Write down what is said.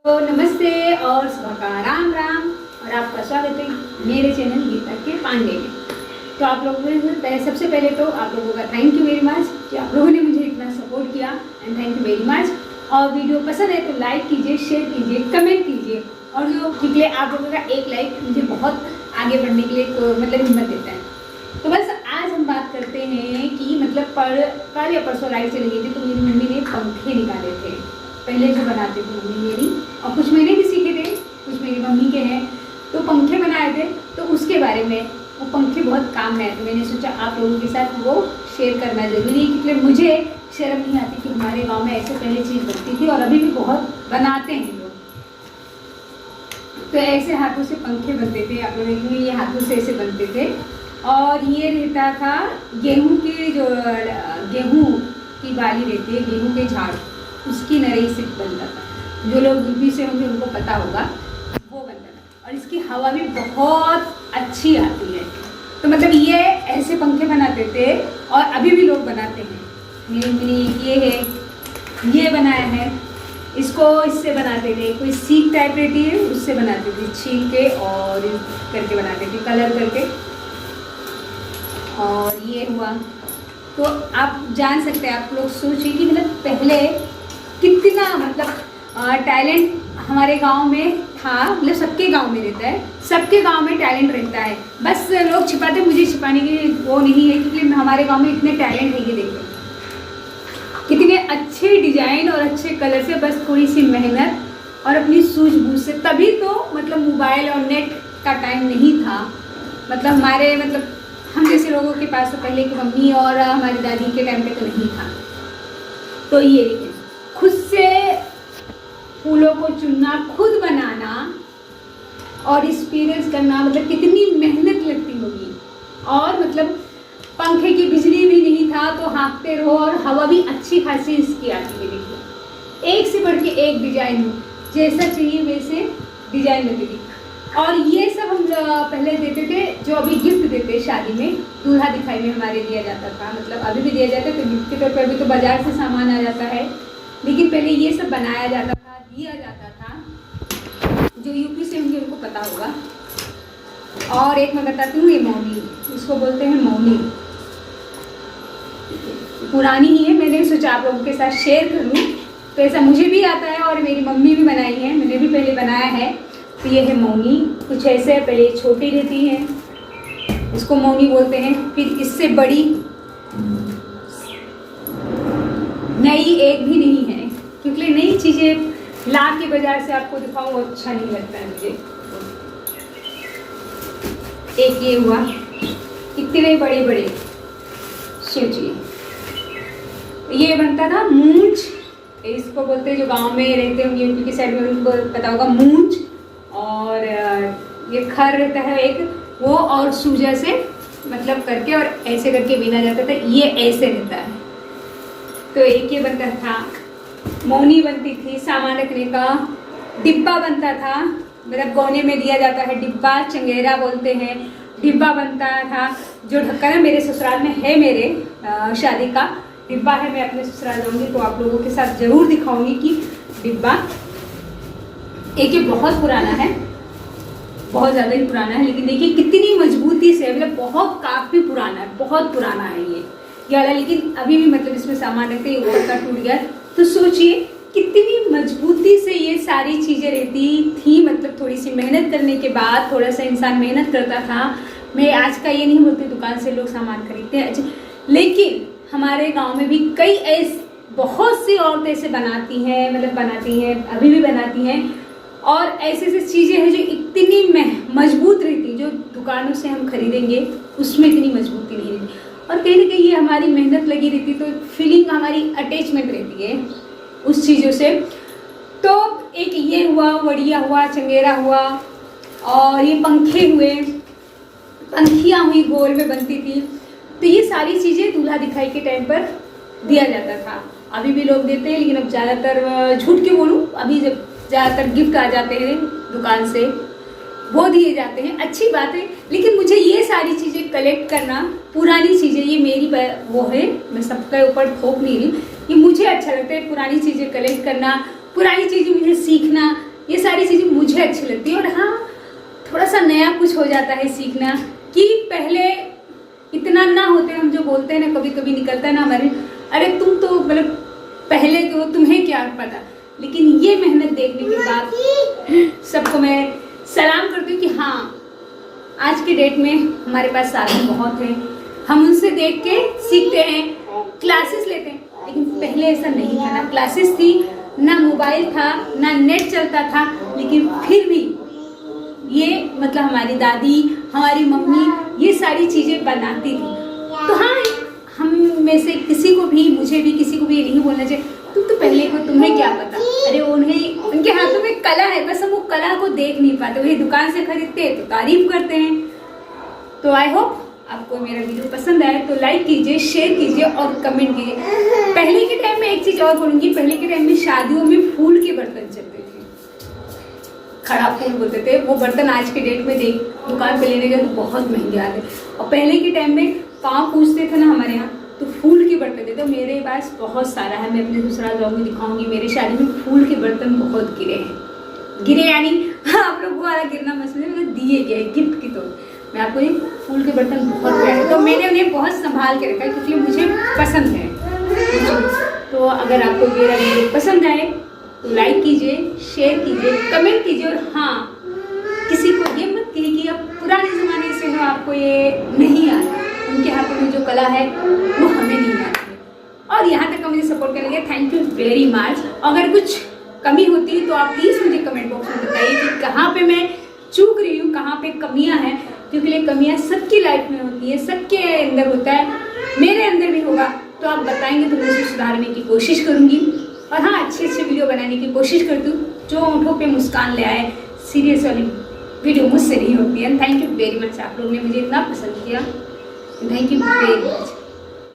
तो नमस्ते और सुबह का राम राम और आपका स्वागत है मेरे चैनल गीता के पांडे में। तो आप लोगों को सबसे पहले तो आप लोगों का थैंक यू वेरी मच कि आप लोगों ने मुझे इतना सपोर्ट किया and thank you very much. और वीडियो पसंद है तो लाइक कीजिए, शेयर कीजिए, कमेंट कीजिए और जो निकले आप लोगों का एक लाइक मुझे बहुत आगे बढ़ने के लिए मतलब हिम्मत देता है। तो बस आज हम बात करते हैं कि मतलब कल या परसों लाइट चली गई थी तो मेरी मम्मी ने पंखे निकाले थे। पहले जो बनाते थे मम्मी मेरी, और कुछ मैंने भी सीखे थे, कुछ मेरी मम्मी के हैं, तो पंखे बनाए थे। तो उसके बारे में वो पंखे बहुत काम में आए थे, मैंने सोचा आप लोगों के साथ वो शेयर करना ज़रूरी है क्योंकि मुझे शर्म नहीं आती कि हमारे गांव में ऐसे पहले चीज़ बनती थी और अभी भी बहुत बनाते हैं लोग। तो ऐसे हाथों से पंखे बनते थे, आप लोग देखेंगे ये हाथों से ऐसे बनते थे। और ये रहता था गेहूँ के जो गेहूँ की बाली रहती है, गेहूँ के झाड़, उसकी नरई से बनता था। जो लोग यूपी से होंगे उनको पता होगा वो बनता था। और इसकी हवा भी बहुत अच्छी आती है। तो मतलब ये ऐसे पंखे बनाते थे और अभी भी लोग बनाते हैं। मेरी ये है, ये बनाया है, इसको इससे बनाते थे, कोई सीख टाइप रहती है उससे बनाते थे, छील के और करके बनाते थे, कलर करके। और ये हुआ तो आप जान सकते हैं, आप लोग सोचिए कि मतलब पहले कितना मतलब टैलेंट हमारे गांव में था। मतलब सबके गांव में रहता है, सबके गांव में टैलेंट रहता है, बस लोग छिपाते, मुझे छिपाने की वो नहीं है क्योंकि हमारे गांव में इतने टैलेंट है। ये देखो कितने अच्छे डिजाइन और अच्छे कलर से, बस थोड़ी सी मेहनत और अपनी सूझबूझ से। तभी तो मतलब मोबाइल और नेट का टाइम नहीं था, मतलब हमारे मतलब हम जैसे लोगों के पास तो पहले की मम्मी और हमारी दादी के टाइम पे तो नहीं था। तो ये खुद से फूलों को चुनना, खुद बनाना और एक्सपीरियंस करना, मतलब कितनी मेहनत लगती होगी। और मतलब पंखे की बिजली भी नहीं था तो हाँकते रहो और हवा भी अच्छी खासी इसकी आती है। देखिए एक से बढ़ के एक डिजाइन, जैसा चाहिए वैसे डिजाइन लगती थी। और ये सब हम पहले देते थे, जो अभी गिफ्ट देते शादी में, दूल्हा दिखाई में हमारे दिया जाता था, मतलब अभी भी दिया जाता है तो गिफ्ट के तौर पर। अभी तो बाजार से सामान आ जाता है, लेकिन पहले ये सब बनाया जाता था, दिया जाता था। जो यूपी से होंगे उनको पता होगा। और एक मैं बताती हूँ, ये मौनी, इसको बोलते हैं मौनी, पुरानी ही है, मैंने सोचा आप लोगों के साथ शेयर करूँ। तो ऐसा मुझे भी आता है और मेरी मम्मी भी बनाई है, मैंने भी पहले बनाया है। तो ये है मौनी, कुछ ऐसे है, पहले छोटी रहती है, इसको मौनी बोलते हैं। फिर इससे बड़ी नई एक भी नहीं है क्योंकि नई चीज़ें ला के बाजार से आपको दिखाऊं वो अच्छा नहीं लगता है मुझे। एक ये हुआ, इतने बड़े बड़े, सोचिए ये बनता था मूंछ, इसको बोलते हैं, जो गांव में रहते होंगे यूपी की साइड में उनको पता होगा मूंछ। और ये खर रहता है एक, वो और सूजा से मतलब करके और ऐसे करके बीना जाता था, ये ऐसे रहता है। तो एक ये बनता था, मौनी बनती थी, सामान रखने का डिब्बा बनता था, मतलब गौने में दिया जाता है डिब्बा, चंगेरा बोलते हैं, डिब्बा बनता था। जो ढक्कन है मेरे ससुराल में है, मेरे शादी का डिब्बा है, मैं अपने ससुराल जाऊंगी तो आप लोगों के साथ जरूर दिखाऊंगी कि डिब्बा। एक ये बहुत पुराना है, बहुत ज़्यादा ही पुराना है, लेकिन देखिए कितनी मजबूती से, मतलब बहुत काफ़ी पुराना है, बहुत पुराना है ये वाला, लेकिन अभी भी मतलब इसमें सामान रखते हैं, वो टूट गया। तो सोचिए कितनी मजबूती से ये सारी चीज़ें रहती थी, मतलब थोड़ी सी मेहनत करने के बाद, थोड़ा सा इंसान मेहनत करता था। मैं आज का ये नहीं बोलती दुकान से लोग सामान खरीदते हैं, अच्छा, लेकिन हमारे गाँव में भी कई ऐसे बहुत सी औरतें ऐसे बनाती हैं, मतलब बनाती हैं, अभी भी बनाती हैं। और ऐसे ऐसे चीज़ें हैं जो इतनी मजबूत रहती, जो दुकानों से हम खरीदेंगे उसमें इतनी मजबूती नहीं रहती। और कहीं ना कहीं ये हमारी मेहनत लगी रहती, तो फीलिंग हमारी अटैचमेंट रहती है उस चीज़ों से। तो एक ये हुआ, वड़िया हुआ, चंगेरा हुआ, और ये पंखे हुए, पंखियाँ हुई गोल में बनती थी। तो ये सारी चीज़ें दूल्हा दिखाई के टाइम पर दिया जाता था, अभी भी लोग देते हैं, लेकिन अब ज़्यादातर झूठ क्यों बोलूँ, अभी जब ज़्यादातर गिफ्ट आ जाते हैं दुकान से वो दिए जाते हैं, अच्छी बात है। लेकिन मुझे ये सारी चीज़ें कलेक्ट करना, पुरानी चीज़ें, ये मेरी वो है, मैं सबके ऊपर थोप नहीं रही, ये मुझे अच्छा लगता है पुरानी चीज़ें कलेक्ट करना, पुरानी चीज़ें मुझे सीखना, नया कुछ हो जाता है सीखना, कि पहले इतना ना होते, हम जो बोलते हैं ना कभी कभी निकलता है ना हमारे, अरे तुम तो मतलब पहले के हो, तुम्हें क्या पता। लेकिन ये मेहनत देखने के बाद सबको मैं सलाम करती हूँ कि हाँ, आज के डेट में हमारे पास साधन बहुत है, हम उनसे देख के सीखते हैं, क्लासेस लेते हैं। लेकिन पहले ऐसा नहीं था, ना क्लासेस थी, ना मोबाइल था, ना नेट चलता था, लेकिन फिर भी ये मतलब हमारी दादी, हमारी मम्मी ये सारी चीज़ें बनाती थी। तो हाँ, हम में से किसी को भी, मुझे भी, किसी को भी ये नहीं बोलना चाहिए तुम तो पहले को, तुम्हें क्या पता। अरे उन्हें, उनके हाथों में कला है, बस हम वो कला को देख नहीं पाते। वही दुकान से खरीदते हैं तो तारीफ करते हैं। तो आई होप आपको मेरा वीडियो पसंद आए तो लाइक कीजिए, शेयर कीजिए और कमेंट कीजिए। पहले के टाइम में एक चीज़ और बोलूँगी, पहले के टाइम में शादियों में फूल के बर्तन चलते थे, खड़ा फूल बोलते थे। वो बर्तन आज के डेट में देख दुकान पे लेने गए तो बहुत महंगे आते। और पहले के टाइम में पाँव पूछते थे ना हमारे यहाँ, तो फूल के बर्तन थे। तो मेरे पास बहुत सारा है, मैं अपने ससुराल जाऊँगी दिखाऊंगी। मेरे शादी में फूल के बर्तन बहुत गिरे हैं। गिरे यानी आप लोग वाला गिरना मसले में दिए गए गिफ्ट की। तो मैं आपको ये फूल के बर्तन बहुत प्यारे, तो मैंने उन्हें बहुत संभाल के रखा है क्योंकि मुझे पसंद है। तो अगर आपको मेरा वीडियो पसंद आए तो लाइक कीजिए, शेयर कीजिए, कमेंट कीजिए। और हाँ, किसी को ये मत कहिए कि अब पुराने ज़माने से हो, आपको ये नहीं आता। उनके हाथों में जो कला है वो हमें नहीं आती। और यहाँ तक मुझे सपोर्ट करने के लिए थैंक यू वेरी मच। अगर कुछ कमी होती तो आप प्लीज़ मुझे कमेंट बॉक्स में बताइए कि कहाँ पे मैं चूक रही हूँ, कहाँ पे कमियाँ हैं। क्योंकि ये कमियाँ सबकी लाइफ में होती है, सबके अंदर होता है, मेरे अंदर भी होगा। तो आप बताएंगे तो मैं उसे सुधारने की कोशिश करूँगी। और हाँ, अच्छे अच्छे वीडियो बनाने की कोशिश करती हूँ जो होठों पे मुस्कान ले आए। सीरियस वाली वीडियो मुझसे नहीं होती है। थैंक यू वेरी मच, आप लोगों ने मुझे इतना पसंद किया। Thank you very much.